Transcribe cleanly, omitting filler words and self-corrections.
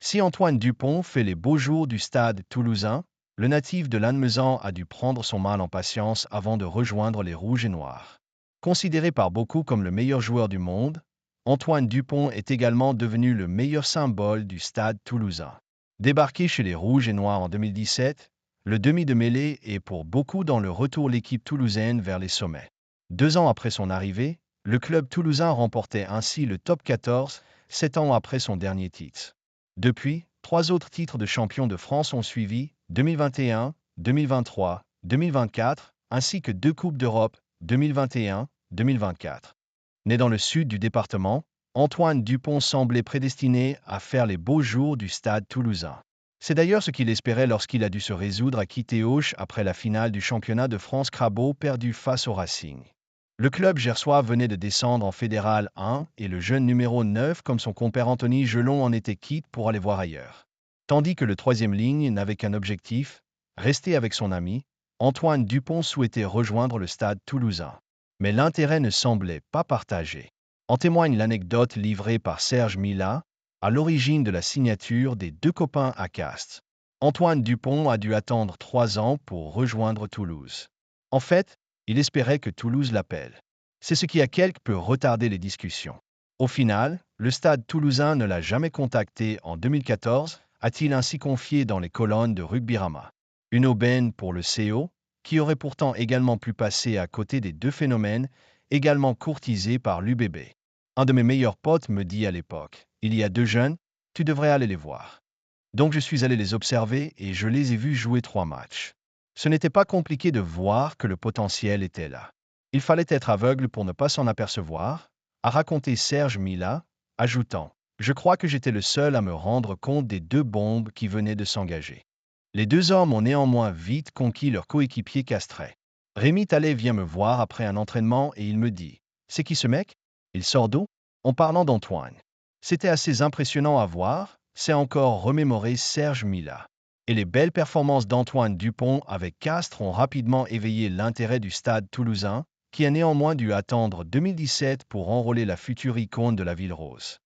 Si Antoine Dupont fait les beaux jours du stade toulousain, le natif de Lannemezan a dû prendre son mal en patience avant de rejoindre les Rouges et Noirs. Considéré par beaucoup comme le meilleur joueur du monde, Antoine Dupont est également devenu le meilleur symbole du stade toulousain. Débarqué chez les Rouges et Noirs en 2017, le demi de mêlée est pour beaucoup dans le retour l'équipe toulousaine vers les sommets. 2 ans après son arrivée, le club toulousain remportait ainsi le top 14, 7 ans après son dernier titre. Depuis, 3 autres titres de champion de France ont suivi, 2021, 2023, 2024, ainsi que 2 Coupes d'Europe, 2021, 2024. Né dans le sud du département, Antoine Dupont semblait prédestiné à faire les beaux jours du stade toulousain. C'est d'ailleurs ce qu'il espérait lorsqu'il a dû se résoudre à quitter Auch après la finale du championnat de France Crabeau perdu face au Racing. Le club gersois venait de descendre en Fédéral 1 et le jeune numéro 9 comme son compère Anthony Gelon en était quitte pour aller voir ailleurs. Tandis que le troisième ligne n'avait qu'un objectif, rester avec son ami, Antoine Dupont souhaitait rejoindre le stade toulousain. Mais l'intérêt ne semblait pas partagé. En témoigne l'anecdote livrée par Serge Mila, à l'origine de la signature des 2 copains à Castres. Antoine Dupont a dû attendre 3 ans pour rejoindre Toulouse. En fait, il espérait que Toulouse l'appelle. C'est ce qui a quelque peu retardé les discussions. Au final, le stade toulousain ne l'a jamais contacté en 2014, a-t-il ainsi confié dans les colonnes de Rugbyrama. Une aubaine pour le CO, qui aurait pourtant également pu passer à côté des 2 phénomènes, également courtisés par l'UBB. Un de mes meilleurs potes me dit à l'époque, il y a 2 jeunes, tu devrais aller les voir. Donc je suis allé les observer et je les ai vus jouer 3 matchs. Ce n'était pas compliqué de voir que le potentiel était là. Il fallait être aveugle pour ne pas s'en apercevoir, a raconté Serge Mila, ajoutant « Je crois que j'étais le seul à me rendre compte des 2 bombes qui venaient de s'engager. » Les 2 hommes ont néanmoins vite conquis leur coéquipier castrais. Rémi Tallet vient me voir après un entraînement et il me dit « C'est qui ce mec? Il sort d'où ?» En parlant d'Antoine. C'était assez impressionnant à voir, c'est encore remémoré Serge Mila. Et les belles performances d'Antoine Dupont avec Castres ont rapidement éveillé l'intérêt du stade toulousain, qui a néanmoins dû attendre 2017 pour enrôler la future icône de la ville rose.